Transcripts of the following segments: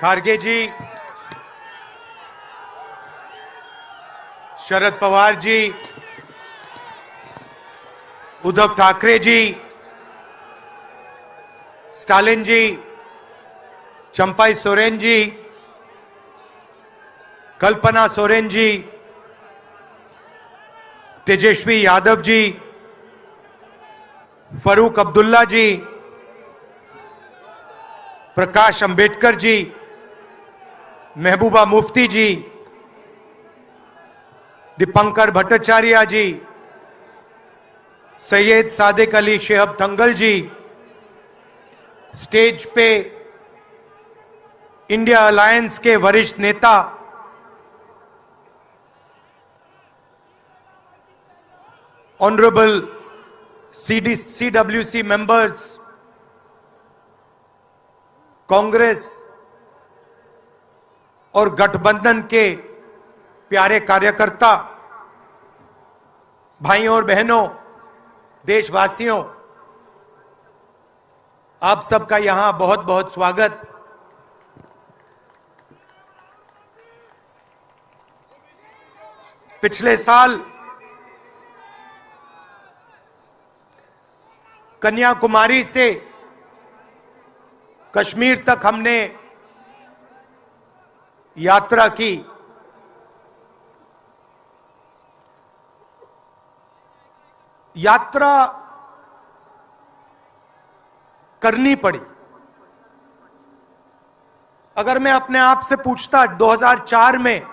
खारगे जी, Sharad Pawar ji, Uddhav Thackeray ji, Stalin जी, चंपाई सोरेन जी, कल्पना सोरेन जी, तेजस्वी यादव जी, फरूक अब्दुल्ला जी, प्रकाश अंबेडकर जी, महबूबा मुफ्ती जी, दीपंकर भट्टाचार्य जी, सैयद सादिक अली शेहब दंगल जी, stage पे India alliance के वरिष्ठ नेता ऑनरेबल CWC मेंबर्स, कांग्रेस और गठबंधन के प्यारे कार्यकर्ता, भाइयों और बहनों, देशवासियों, आप सबका यहां बहुत बहुत स्वागत। पिछले साल कन्याकुमारी से कश्मीर तक हमने यात्रा की। यात्रा करनी पड़ी। अगर मैं अपने आप से पूछता 2004 में,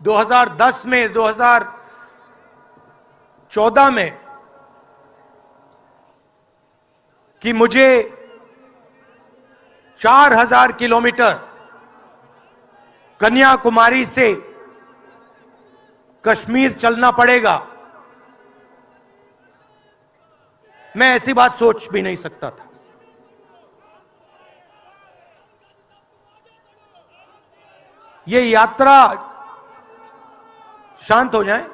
2010 में, 2014 में कि मुझे 4000 किलोमीटर कन्याकुमारी से कश्मीर चलना पड़ेगा, मैं ऐसी बात सोच भी नहीं सकता था। ये यात्रा, शांत हो जाएं,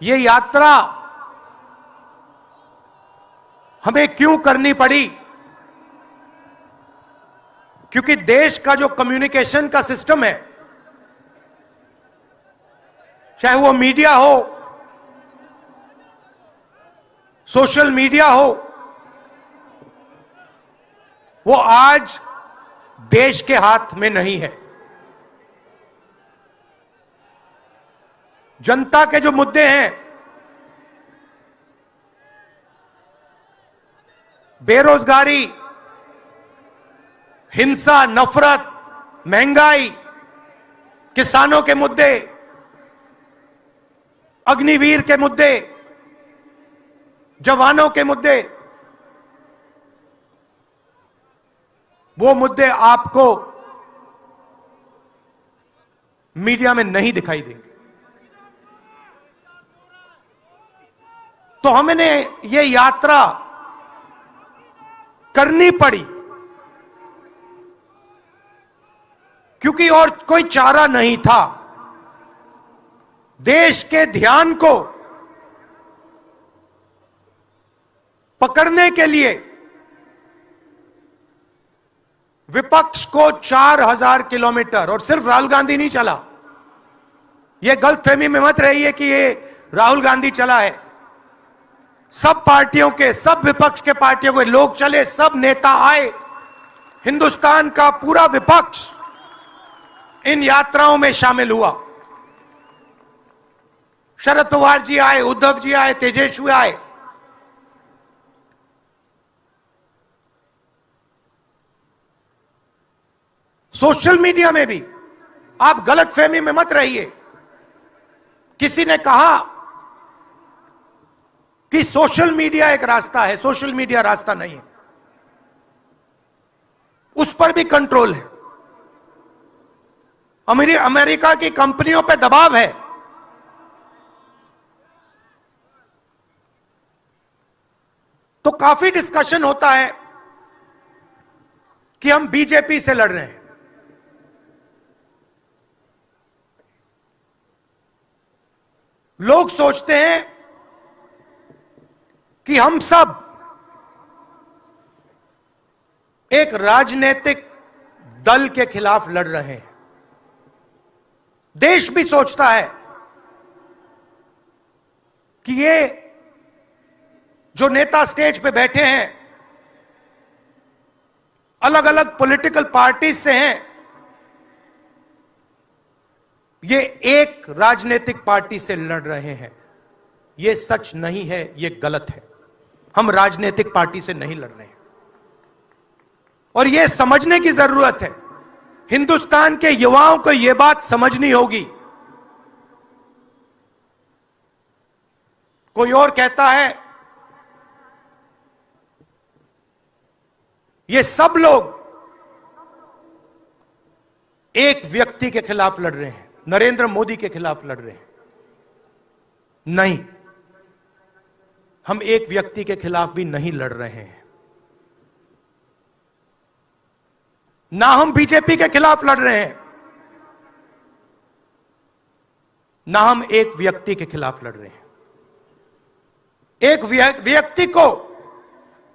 ये यात्रा हमें क्यों करनी पड़ी? क्योंकि देश का जो कम्युनिकेशन का सिस्टम है, चाहे वो मीडिया हो, सोशल मीडिया हो, वो आज देश के हाथ में नहीं है। जनता के जो मुद्दे हैं, बेरोजगारी, हिंसा, नफरत, महंगाई, किसानों के मुद्दे, अग्निवीर के मुद्दे, जवानों के मुद्दे, वो मुद्दे आपको मीडिया में नहीं दिखाई देंगे। तो हमने ये यात्रा करनी पड़ी क्योंकि और कोई चारा नहीं था। देश के ध्यान को पकड़ने के लिए विपक्ष को 4000 किलोमीटर, और सिर्फ राहुल गांधी नहीं चला, यह गलतफहमी में मत रहिए कि ये राहुल गांधी चला है। सब पार्टियों के, सब विपक्ष के पार्टियों के लोग चले, सब नेता आए, हिंदुस्तान का पूरा विपक्ष इन यात्राओं में शामिल हुआ। शरद पवार जी आए, उद्धव जी आए, तेजस्वी आए। सोशल मीडिया में भी आप गलतफहमी में मत रहिए। किसी ने कहा कि सोशल मीडिया एक रास्ता है, सोशल मीडिया रास्ता नहीं है, उस पर भी कंट्रोल है। अमेरिका की कंपनियों पर दबाव है। तो काफी डिस्कशन होता है कि हम बीजेपी से लड़ रहे हैं। लोग सोचते हैं कि हम सब एक राजनीतिक दल के खिलाफ लड़ रहे हैं। देश भी सोचता है कि ये जो नेता स्टेज पे बैठे हैं अलग अलग पॉलिटिकल पार्टी से हैं, ये एक राजनीतिक पार्टी से लड़ रहे हैं। ये सच नहीं है, ये गलत है। हम राजनीतिक पार्टी से नहीं लड़ रहे हैं और यह समझने की जरूरत है। हिंदुस्तान के युवाओं को यह बात समझनी होगी। कोई और कहता है ये सब लोग एक व्यक्ति के खिलाफ लड़ रहे हैं, नरेंद्र मोदी के खिलाफ लड़ रहे हैं। नहीं, हम एक व्यक्ति के खिलाफ भी नहीं लड़ रहे हैं। ना हम बीजेपी के खिलाफ लड़ रहे हैं, ना हम एक व्यक्ति के खिलाफ लड़ रहे हैं। एक व्यक्ति को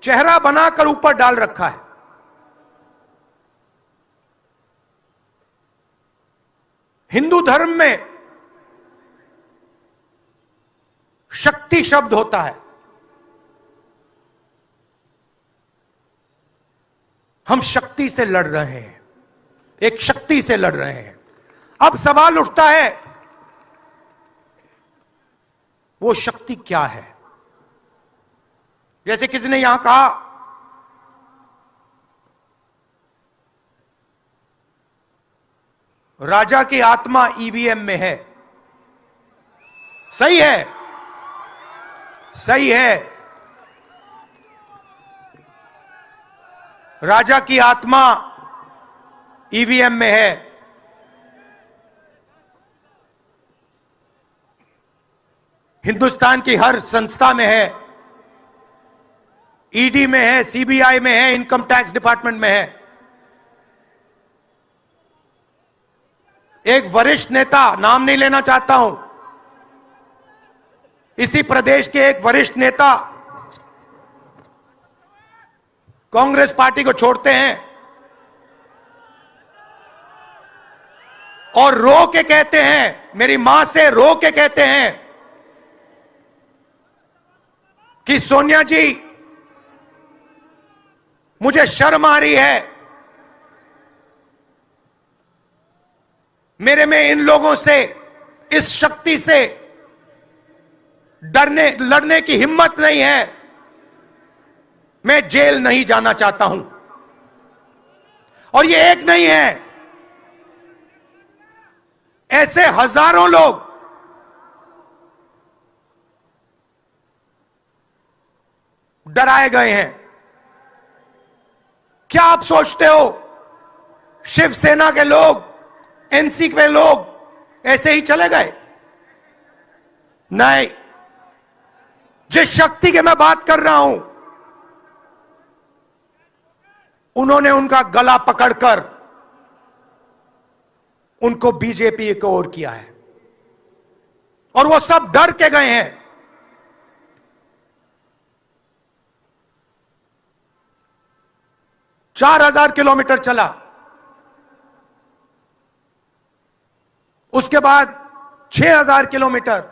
चेहरा बनाकर ऊपर डाल रखा है। हिंदू धर्म में शक्ति शब्द होता है। हम शक्ति से लड़ रहे हैं, एक शक्ति से लड़ रहे हैं। अब सवाल उठता है वो शक्ति क्या है? जैसे किसी ने यहां कहा राजा की आत्मा ईवीएम में है। सही है, सही है। राजा की आत्मा ईवीएम में है। हिंदुस्तान की हर संस्था में है, ईडी में है, सीबीआई में है, इनकम टैक्स डिपार्टमेंट में है। एक वरिष्ठ नेता, नाम नहीं लेना चाहता हूं, इसी प्रदेश के एक वरिष्ठ नेता कांग्रेस पार्टी को छोड़ते हैं और रो के कहते हैं, मेरी मां से रो के कहते हैं कि सोनिया जी मुझे शर्म आ रही है, मेरे में इन लोगों से, इस शक्ति से लड़ने की हिम्मत नहीं है, मैं जेल नहीं जाना चाहता हूं। और ये एक नहीं है, ऐसे हजारों लोग डराए गए हैं। क्या आप सोचते हो शिवसेना के लोग, एनसी के लोग ऐसे ही चले गए? नहीं, जिस शक्ति की मैं बात कर रहा हूं, उन्होंने उनका गला पकड़कर उनको बीजेपी की ओर किया है और वो सब डर के गए हैं। 4000 किलोमीटर चला, उसके बाद 6000 किलोमीटर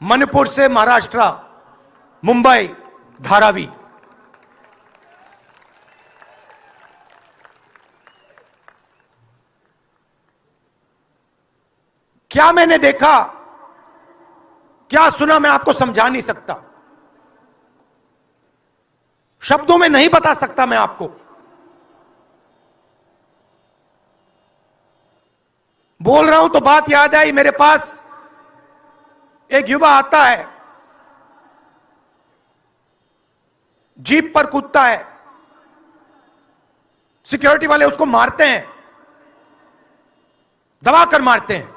मणिपुर से महाराष्ट्र, मुंबई, धारावी। क्या मैंने देखा, क्या सुना, मैं आपको समझा नहीं सकता, शब्दों में नहीं बता सकता मैं आपको। बोल रहा हूं तो बात याद आई, मेरे पास एक युवा आता है, जीप पर कूदता है, सिक्योरिटी वाले उसको मारते हैं, दबाकर मारते हैं,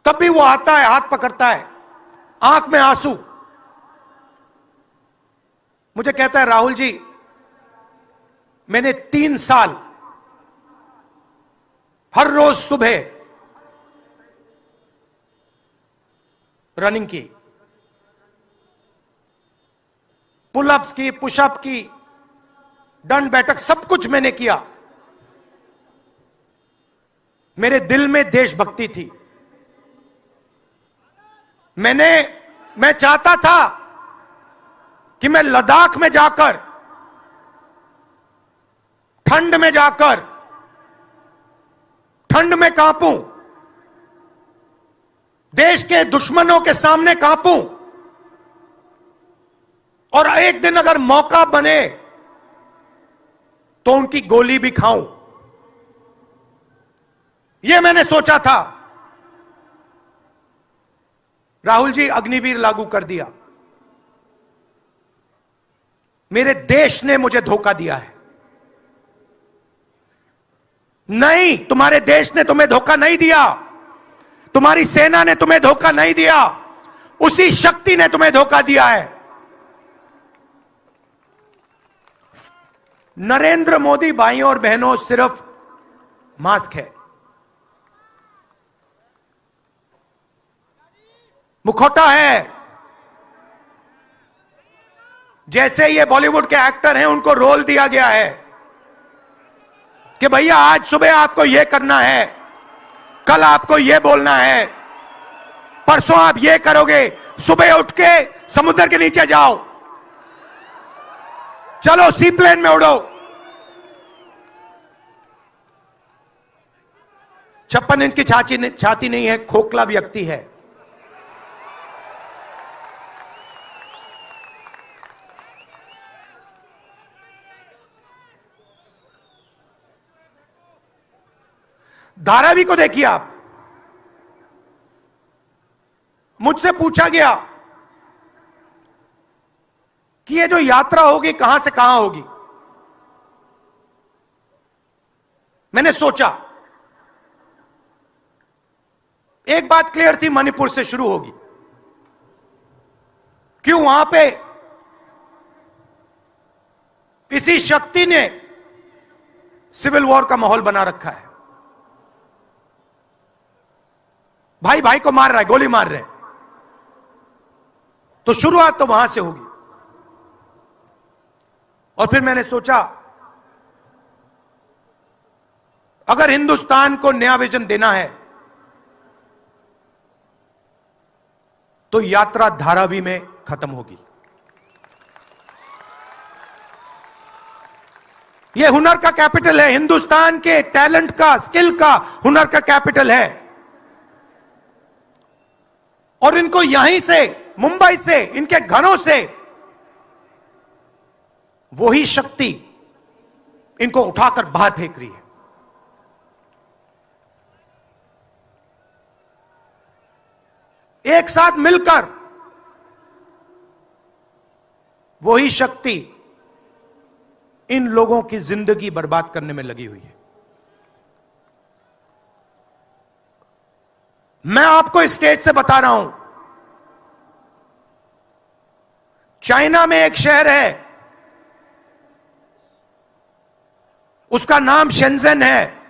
तब भी वो आता है, हाथ पकड़ता है, आंख में आंसू, मुझे कहता है राहुल जी मैंने 3 साल हर रोज सुबह रनिंग की, पुलअप्स की, पुशअप की, दंड बैठक, सब कुछ मैंने किया। मेरे दिल में देशभक्ति थी। मैं चाहता था कि मैं लद्दाख में जाकर, ठंड में जाकर, ठंड में कांपूं, देश के दुश्मनों के सामने कांपूं, और एक दिन अगर मौका बने तो उनकी गोली भी खाऊं। यह मैंने सोचा था। राहुल जी, अग्निवीर लागू कर दिया। मेरे देश ने मुझे धोखा दिया है। नहीं, तुम्हारे देश ने तुम्हें धोखा नहीं दिया, तुम्हारी सेना ने तुम्हें धोखा नहीं दिया, उसी शक्ति ने तुम्हें धोखा दिया है। नरेंद्र मोदी भाइयों और बहनों सिर्फ मास्क है, मुखौटा है। जैसे ये बॉलीवुड के एक्टर हैं, उनको रोल दिया गया है कि भैया आज सुबह आपको यह करना है, कल आपको यह बोलना है, परसों आप यह करोगे, सुबह उठ के समुद्र के नीचे जाओ, चलो सी प्लेन में उड़ो। 56 इंच की छाती नहीं है, खोखला व्यक्ति है। धारावी को देखिए आप। मुझसे पूछा गया कि ये जो यात्रा होगी कहां से कहां होगी। मैंने सोचा, एक बात क्लियर थी, मणिपुर से शुरू होगी। क्यों? वहां पे इसी शक्ति ने सिविल वॉर का माहौल बना रखा है। भाई भाई को मार रहा है, गोली मार रहे हैं, तो शुरुआत तो वहां से होगी। और फिर मैंने सोचा, अगर हिंदुस्तान को नया विजन देना है तो यात्रा धारावी में खत्म होगी। यह हुनर का कैपिटल है, हिंदुस्तान के टैलेंट का, स्किल का, हुनर का कैपिटल है। और इनको यहीं से, मुंबई से, इनके घरों से वही शक्ति इनको उठाकर बाहर फेंक रही है। एक साथ मिलकर वही शक्ति इन लोगों की जिंदगी बर्बाद करने में लगी हुई है। मैं आपको इस स्टेज से बता रहा हूं, चाइना में एक शहर है, उसका नाम शेंजन है।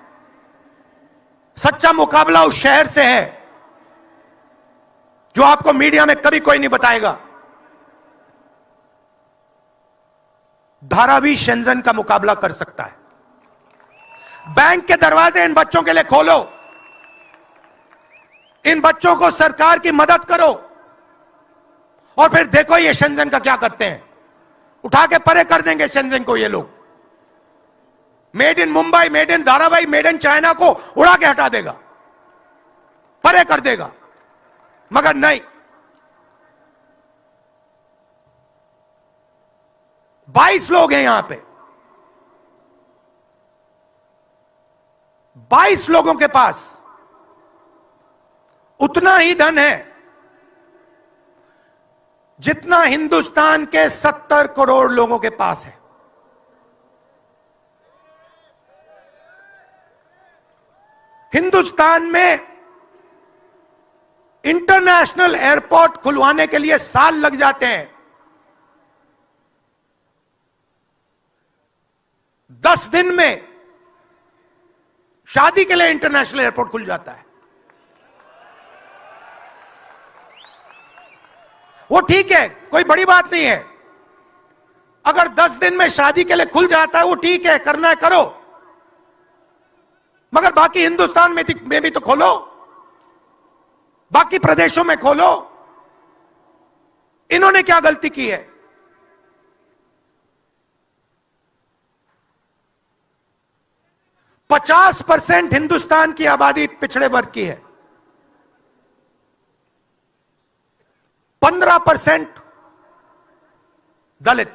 सच्चा मुकाबला उस शहर से है जो आपको मीडिया में कभी कोई नहीं बताएगा। धारावी शेंजन का मुकाबला कर सकता है। बैंक के दरवाजे इन बच्चों के लिए खोलो, इन बच्चों को सरकार की मदद करो, और फिर देखो ये शेंजन का क्या करते हैं। उठा के परे कर देंगे शेंजन को ये लोग। Made in Mumbai, made in Dharavi, made in China को उड़ा के हटा देगा, परे कर देगा। मगर नहीं, 22 लोग हैं यहां पे, 22 लोगों के पास उतना ही धन है जितना हिंदुस्तान के 70 करोड़ लोगों के पास है। हिंदुस्तान में इंटरनेशनल एयरपोर्ट खुलवाने के लिए साल लग जाते हैं। 10 दिन में शादी के लिए इंटरनेशनल एयरपोर्ट खुल जाता है। वो ठीक है, कोई बड़ी बात नहीं है, अगर 10 दिन में शादी के लिए खुल जाता है वो ठीक है, करना है करो, मगर बाकी हिंदुस्तान में भी तो खोलो, बाकी प्रदेशों में खोलो। इन्होंने क्या गलती की है? पचास 50% हिंदुस्तान की आबादी पिछड़े वर्ग की है, 15% दलित,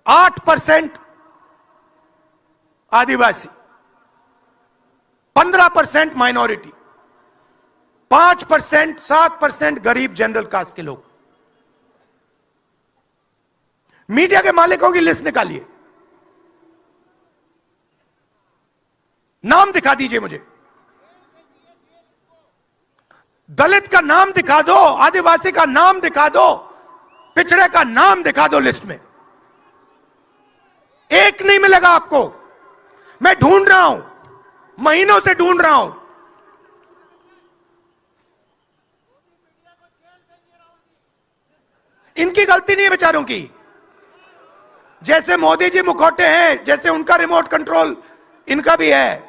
8% आदिवासी, 15% माइनॉरिटी, 5% 7% गरीब जनरल कास्ट के लोग। मीडिया के मालिकों की लिस्ट निकालिए, नाम दिखा दीजिए मुझे, दलित का नाम दिखा दो, आदिवासी का नाम दिखा दो, पिछड़े का नाम दिखा दो लिस्ट में। एक नहीं मिलेगा आपको। मैं ढूंढ रहा हूं, महीनों से ढूंढ रहा हूं। इनकी गलती नहीं है बेचारों की। जैसे मोदी जी मुखौटे हैं, जैसे उनका रिमोट कंट्रोल इनका भी है।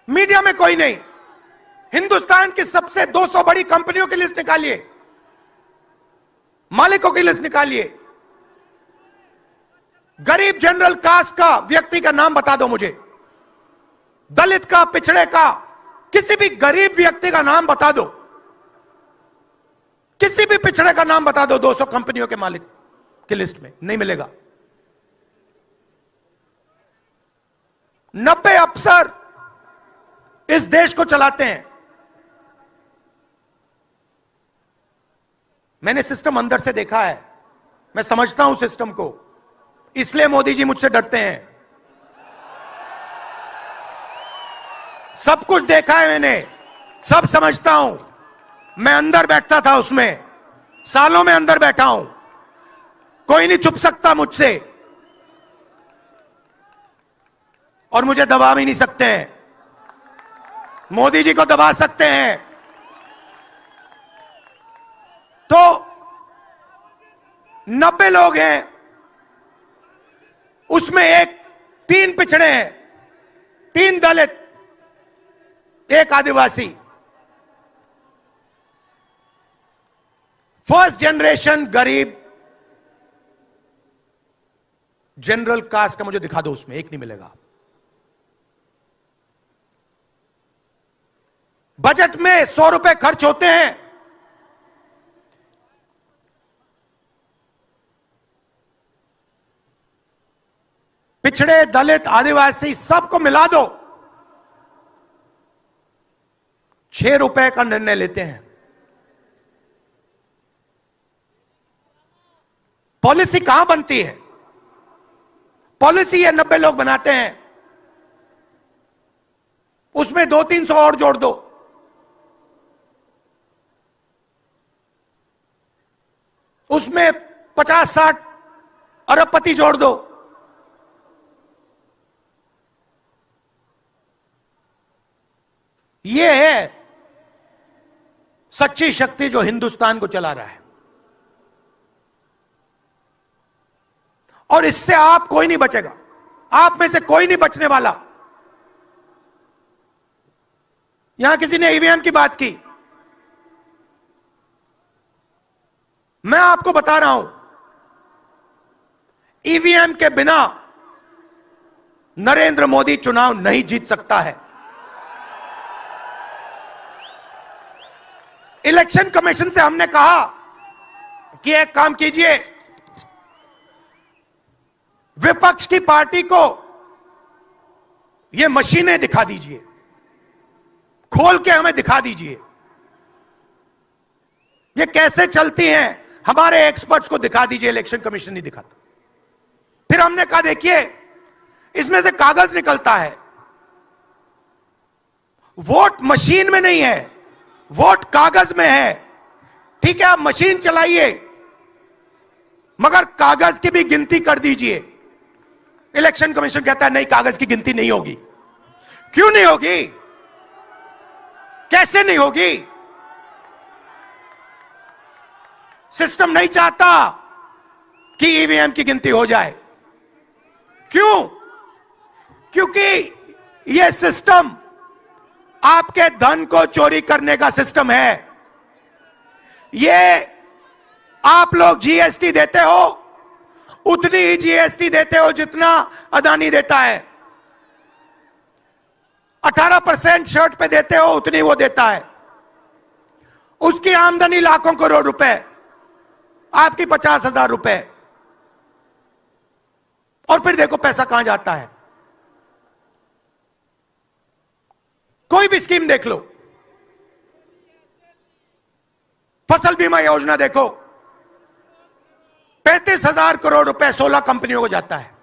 मीडिया में कोई नहीं। हिंदुस्तान की सबसे 200 बड़ी कंपनियों की लिस्ट निकालिए, मालिकों की लिस्ट निकालिए। गरीब जनरल कास्ट का व्यक्ति का नाम बता दो मुझे, दलित का, पिछड़े का, किसी भी गरीब व्यक्ति का नाम बता दो, किसी भी पिछड़े का नाम बता दो 200 कंपनियों के मालिक की लिस्ट में, नहीं मिलेगा। 90 अफसर इस देश को चलाते हैं। मैंने सिस्टम अंदर से देखा है, मैं समझता हूं सिस्टम को, इसलिए मोदी जी मुझसे डरते हैं। सब कुछ देखा है मैंने, सब समझता हूं। मैं अंदर बैठता था उसमें, सालों में अंदर बैठा हूं। कोई नहीं छुप सकता मुझसे, और मुझे दबा भी नहीं सकते हैं। मोदी जी को दबा सकते हैं तो 90 लोग हैं, उसमें 3 पिछड़े हैं, 3 दलित, 1 आदिवासी। फर्स्ट जनरेशन गरीब जनरल कास्ट का मुझे दिखा दो, उसमें 1 नहीं मिलेगा। बजट में 100 रुपए खर्च होते हैं, पिछड़े, दलित, आदिवासी सबको मिला दो, 6 रुपए का निर्णय लेते हैं। पॉलिसी कहां बनती है? पॉलिसी ये 90 लोग बनाते हैं, उसमें 200-300 और जोड़ दो। उसमें 50-60 अरबपति जोड़ दो। यह है सच्ची शक्ति जो हिंदुस्तान को चला रहा है। और इससे आप कोई नहीं बचेगा, आप में से कोई नहीं बचने वाला। यहां किसी ने ईवीएम की बात की, मैं आपको बता रहा हूं, ईवीएम के बिना नरेंद्र मोदी चुनाव नहीं जीत सकता है। इलेक्शन कमीशन से हमने कहा कि एक काम कीजिए, विपक्ष की पार्टी को ये मशीनें दिखा दीजिए, खोल के हमें दिखा दीजिए ये कैसे चलती हैं, हमारे एक्सपर्ट्स को दिखा दीजिए। इलेक्शन कमीशन नहीं दिखाता। फिर हमने कहा देखिए, इसमें से कागज निकलता है, वोट मशीन में नहीं है, वोट कागज में है। ठीक है, आप मशीन चलाइए, मगर कागज की भी गिनती कर दीजिए। इलेक्शन कमीशन कहता है नहीं, कागज की गिनती नहीं होगी। क्यों नहीं होगी? कैसे नहीं होगी? सिस्टम नहीं चाहता कि ईवीएम की गिनती हो जाए। क्यों? क्योंकि यह सिस्टम आपके धन को चोरी करने का सिस्टम है। यह आप लोग जीएसटी देते हो, उतनी ही जीएसटी देते हो जितना अदानी देता है। 18% शर्ट पे देते हो, उतनी वो देता है। उसकी आमदनी लाखों करोड़ रुपए, आपकी 50,000 रुपए। और फिर देखो पैसा कहां जाता है। कोई भी स्कीम देख लो, फसल बीमा योजना देखो, 35,000 करोड़ रुपए 16 कंपनियों को जाता है।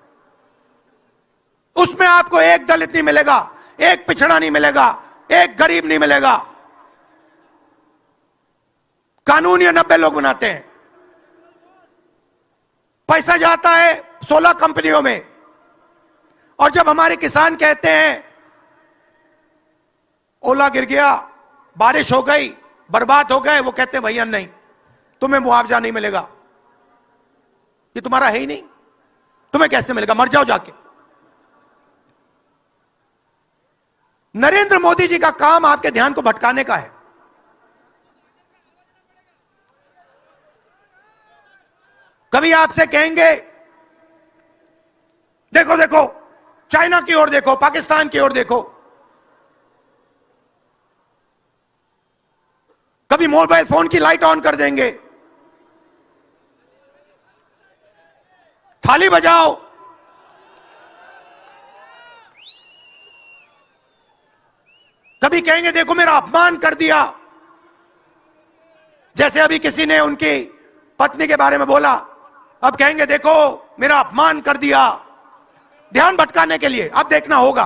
उसमें आपको एक दलित नहीं मिलेगा, एक पिछड़ा नहीं मिलेगा, एक गरीब नहीं मिलेगा। कानून ये 90 लोग बनाते हैं। पैसा जाता है 16 कंपनियों में। और जब हमारे किसान कहते हैं ओला गिर गया, बारिश हो गई, बर्बाद हो गए, वो कहते हैं भैया नहीं, तुम्हें मुआवजा नहीं मिलेगा, ये तुम्हारा है ही नहीं, तुम्हें कैसे मिलेगा, मर जाओ जाके। नरेंद्र मोदी जी का काम आपके ध्यान को भटकाने का है। कभी आपसे कहेंगे देखो देखो चाइना की ओर देखो, पाकिस्तान की ओर देखो। कभी मोबाइल फोन की लाइट ऑन कर देंगे, थाली बजाओ। कभी कहेंगे देखो मेरा अपमान कर दिया, जैसे अभी किसी ने उनकी पत्नी के बारे में बोला, अब कहेंगे देखो मेरा अपमान कर दिया। ध्यान भटकाने के लिए। अब देखना होगा।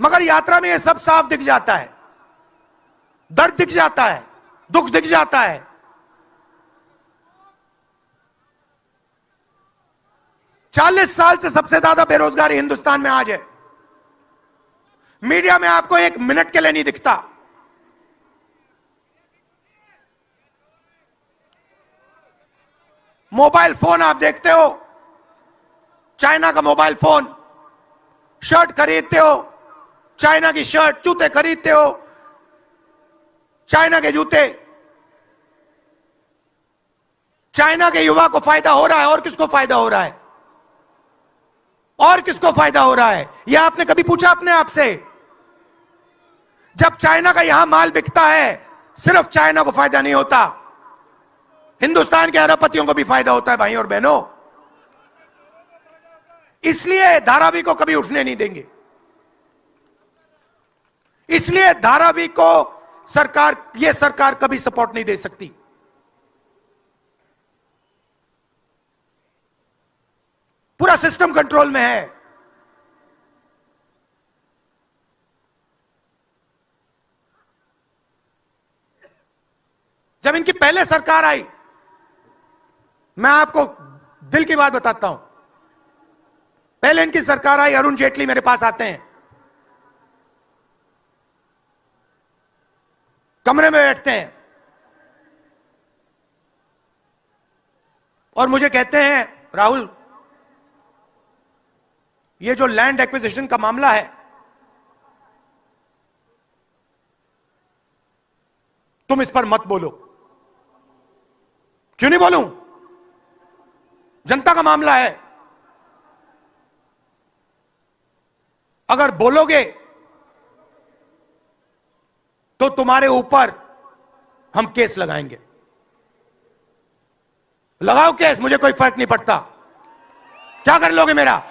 मगर यात्रा में यह सब साफ दिख जाता है, दर्द दिख जाता है, दुख दिख जाता है। चालीस साल से सबसे ज्यादा बेरोजगारी हिंदुस्तान में आज है। मीडिया में आपको एक मिनट के लिए नहीं दिखता। मोबाइल फोन आप देखते हो, चाइना का मोबाइल फोन, शर्ट खरीदते हो, चाइना की शर्ट, जूते खरीदते हो, चाइना के जूते। चाइना के युवा को फायदा हो रहा है, और किसको फायदा हो रहा है? और किसको फायदा हो रहा है? यह आपने कभी पूछा अपने आप से? जब चाइना का यहां माल बिकता है, सिर्फ चाइना को फायदा नहीं होता, हिंदुस्तान के अरबपतियों को भी फायदा होता है भाई और बहनों। इसलिए धारावी को कभी उठने नहीं देंगे। इसलिए धारावी को यह सरकार कभी सपोर्ट नहीं दे सकती। पूरा सिस्टम कंट्रोल में है। जब इनकी पहले सरकार आई, मैं आपको दिल की बात बताता हूं, पहले इनकी सरकार आई, अरुण जेटली मेरे पास आते हैं, कमरे में बैठते हैं और मुझे कहते हैं राहुल, ये जो लैंड एक्विजिशन का मामला है, तुम इस पर मत बोलो। क्यों नहीं बोलूं? जनता का मामला है। अगर बोलोगे तो तुम्हारे ऊपर हम केस लगाएंगे। लगाओ केस, मुझे कोई फर्क नहीं पड़ता। क्या कर लोगे मेरा?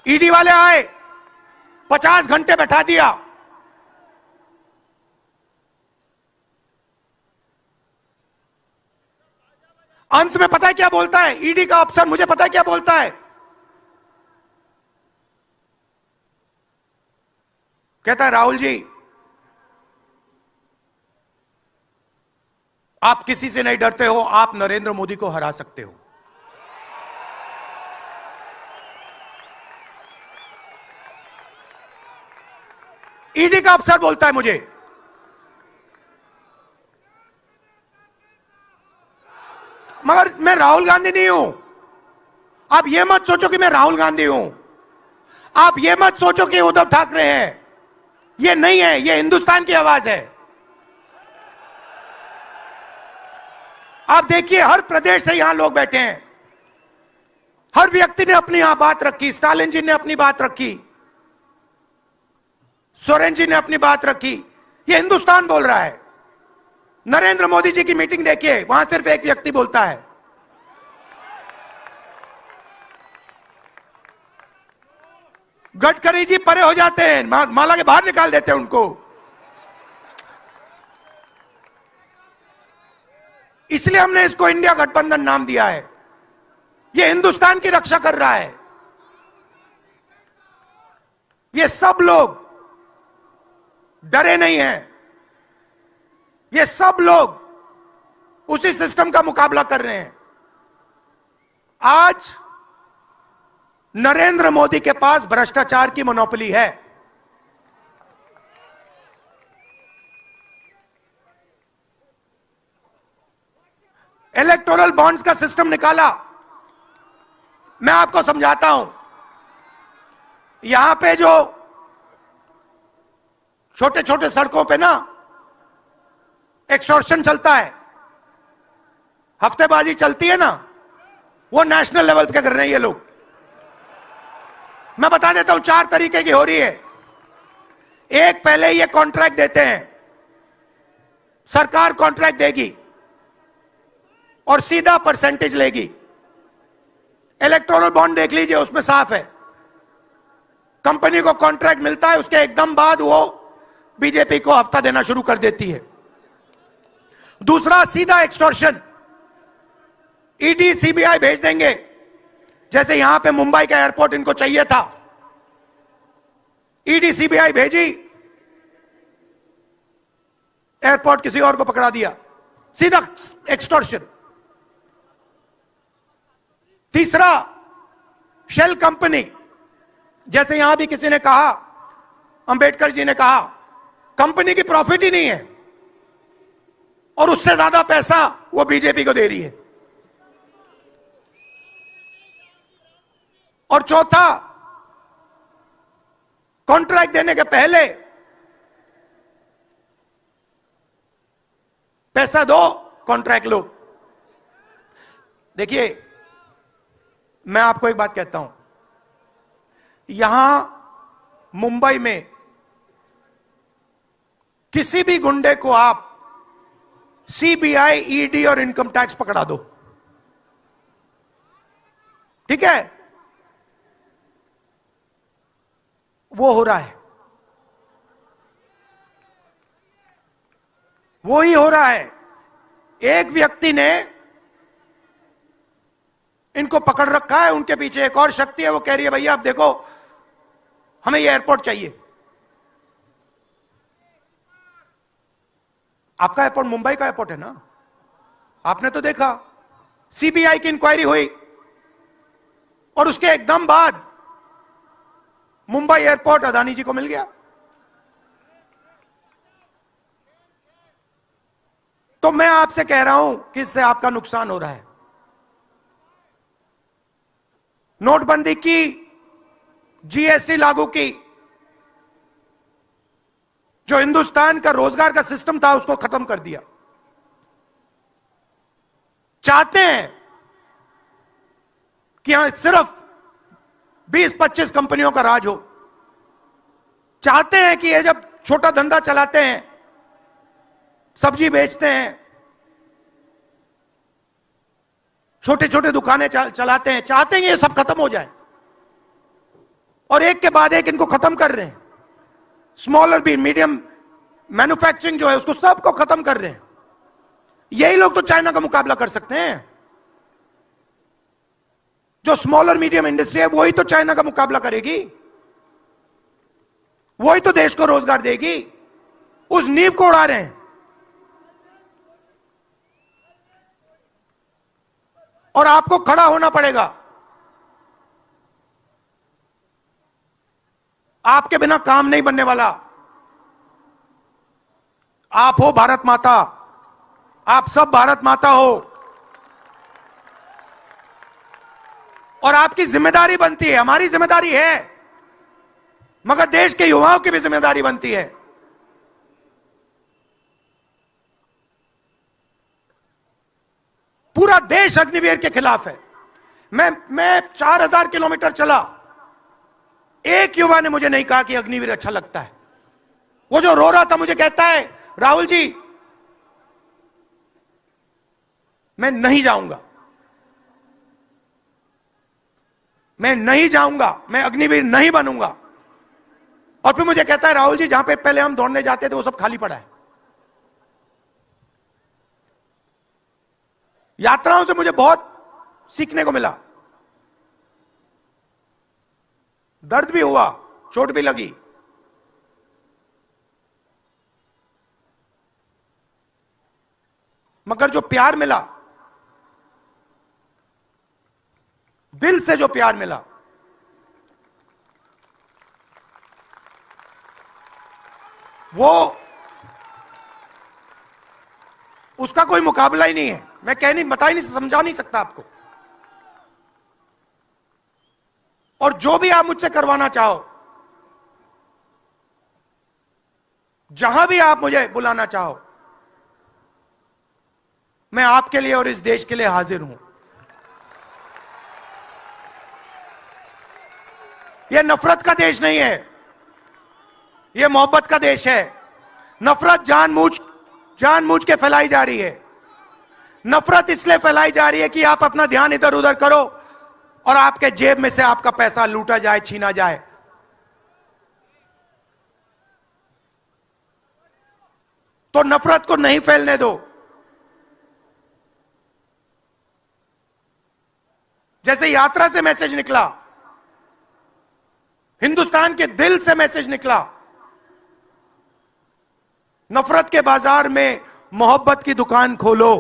ईडी वाले आए, 50 घंटे बैठा दिया। अंत में पता है क्या बोलता है ईडी का अफसर? मुझे पता है क्या बोलता है? कहता है राहुल जी, आप किसी से नहीं डरते हो, आप नरेंद्र मोदी को हरा सकते हो। ईडी का अफसर बोलता है मुझे। मगर मैं राहुल गांधी नहीं हूं। आप ये मत सोचो कि मैं राहुल गांधी हूं। आप ये मत सोचो कि उद्धव ठाकरे हैं। ये नहीं है, ये हिंदुस्तान की आवाज है। आप देखिए, हर प्रदेश से यहां लोग बैठे हैं। हर व्यक्ति ने अपनी यहां बात रखी। स्टालिन जी ने अपनी बात रखी, सोरेन जी ने अपनी बात रखी। ये हिंदुस्तान बोल रहा है। नरेंद्र मोदी जी की मीटिंग देखिए, वहां सिर्फ एक व्यक्ति बोलता है। गडकरी जी परे हो जाते हैं, माला के बाहर निकाल देते हैं उनको। इसलिए हमने इसको इंडिया गठबंधन नाम दिया है। ये हिंदुस्तान की रक्षा कर रहा है। ये सब लोग डरे नहीं हैं। ये सब लोग उसी सिस्टम का मुकाबला कर रहे हैं। आज नरेंद्र मोदी के पास भ्रष्टाचार की मोनोपोली है। इलेक्टोरल बॉन्ड्स का सिस्टम निकाला। मैं आपको समझाता हूं। यहां पे जो छोटे छोटे सड़कों पे ना एक्सटॉर्शन चलता है, हफ्तेबाजी चलती है ना, वो नेशनल लेवल पे कर रहे हैं ये लोग। मैं बता देता हूं, 4 तरीके की हो रही है। एक, पहले ये कॉन्ट्रैक्ट देते हैं, सरकार कॉन्ट्रैक्ट देगी और सीधा परसेंटेज लेगी। इलेक्टोरल बॉन्ड देख लीजिए, उसमें साफ है। कंपनी को कॉन्ट्रैक्ट मिलता है, उसके एकदम बाद वो बीजेपी को हफ्ता देना शुरू कर देती है। दूसरा, सीधा एक्सटॉर्शन। ईडी सीबीआई भेज देंगे। जैसे यहां पे मुंबई का एयरपोर्ट इनको चाहिए था, ईडी सीबीआई भेजी, एयरपोर्ट किसी और को पकड़ा दिया। सीधा एक्सटॉर्शन। तीसरा, शेल कंपनी। जैसे यहां भी किसी ने कहा, अंबेडकर जी ने कहा, कंपनी की प्रॉफिट ही नहीं है और उससे ज्यादा पैसा वो बीजेपी को दे रही है। और चौथा, कॉन्ट्रैक्ट देने के पहले पैसा दो, कॉन्ट्रैक्ट लो। देखिए, मैं आपको एक बात कहता हूं, यहां मुंबई में किसी भी गुंडे को आप सीबीआई, ईडी और इनकम टैक्स पकड़ा दो, ठीक है, वो हो रहा है, वो ही हो रहा है। एक व्यक्ति ने इनको पकड़ रखा है, उनके पीछे एक और शक्ति है, वो कह रही है भैया आप देखो हमें ये एयरपोर्ट चाहिए। आपका एयरपोर्ट मुंबई का एयरपोर्ट है ना, आपने तो देखा, सीबीआई की इंक्वायरी हुई और उसके एकदम बाद मुंबई एयरपोर्ट अदानी जी को मिल गया। तो मैं आपसे कह रहा हूं कि इससे आपका नुकसान हो रहा है। नोटबंदी की, जीएसटी लागू की, जो हिंदुस्तान का रोजगार का सिस्टम था उसको खत्म कर दिया। चाहते हैं कि यहां सिर्फ 20-25 कंपनियों का राज हो। चाहते हैं कि ये जब छोटा धंधा चलाते हैं, सब्जी बेचते हैं, छोटे छोटे दुकानें चलाते हैं, चाहते हैं ये सब खत्म हो जाए और एक के बाद एक इनको खत्म कर रहे हैं। स्मॉल और भी मीडियम मैन्युफैक्चरिंग जो है उसको सबको खत्म कर रहे हैं। यही लोग तो चाइना का मुकाबला कर सकते हैं। जो स्मॉल और मीडियम इंडस्ट्री है वही तो चाइना का मुकाबला करेगी, वही तो देश को रोजगार देगी। उस नींव को उड़ा रहे हैं। और आपको खड़ा होना पड़ेगा। आपके बिना काम नहीं बनने वाला। आप हो भारत माता, आप सब भारत माता हो, और आपकी जिम्मेदारी बनती है, हमारी जिम्मेदारी है, मगर देश के युवाओं की भी जिम्मेदारी बनती है। पूरा देश अग्निवीर के खिलाफ है। मैं 4000 किलोमीटर चला, एक युवा ने मुझे नहीं कहा कि अग्निवीर अच्छा लगता है। वो जो रो रहा था मुझे कहता है, राहुल जी मैं नहीं जाऊंगा, मैं नहीं जाऊंगा, मैं अग्निवीर नहीं बनूंगा। और फिर मुझे कहता है, राहुल जी जहां पे पहले हम दौड़ने जाते थे वो सब खाली पड़ा है। यात्राओं से मुझे बहुत सीखने को मिला, दर्द भी हुआ, चोट भी लगी, मगर जो प्यार मिला, दिल से जो प्यार मिला, वो उसका कोई मुकाबला ही नहीं है। मैं बता ही नहीं, समझा नहीं सकता आपको। और जो भी आप मुझसे करवाना चाहो, जहां भी आप मुझे बुलाना चाहो, मैं आपके लिए और इस देश के लिए हाजिर हूं। यह नफरत का देश नहीं है, यह मोहब्बत का देश है। नफरत जानबूझ के फैलाई जा रही है। नफरत इसलिए फैलाई जा रही है कि आप अपना ध्यान इधर उधर करो और आपके जेब में से आपका पैसा लूटा जाए, छीना जाए। तो नफरत को नहीं फैलने दो। जैसे यात्रा से मैसेज निकला, हिंदुस्तान के दिल से मैसेज निकला, नफरत के बाजार में मोहब्बत की दुकान खोलो।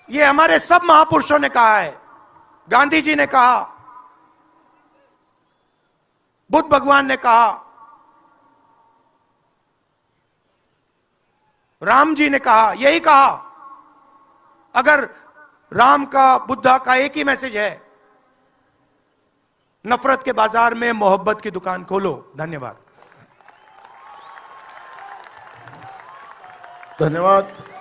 यह हमारे सब महापुरुषों ने कहा है। गांधी जी ने कहा, बुद्ध भगवान ने कहा, राम जी ने कहा, यही कहा। अगर राम का, बुद्धा का एक ही मैसेज है, नफरत के बाजार में मोहब्बत की दुकान खोलो। धन्यवाद। धन्यवाद।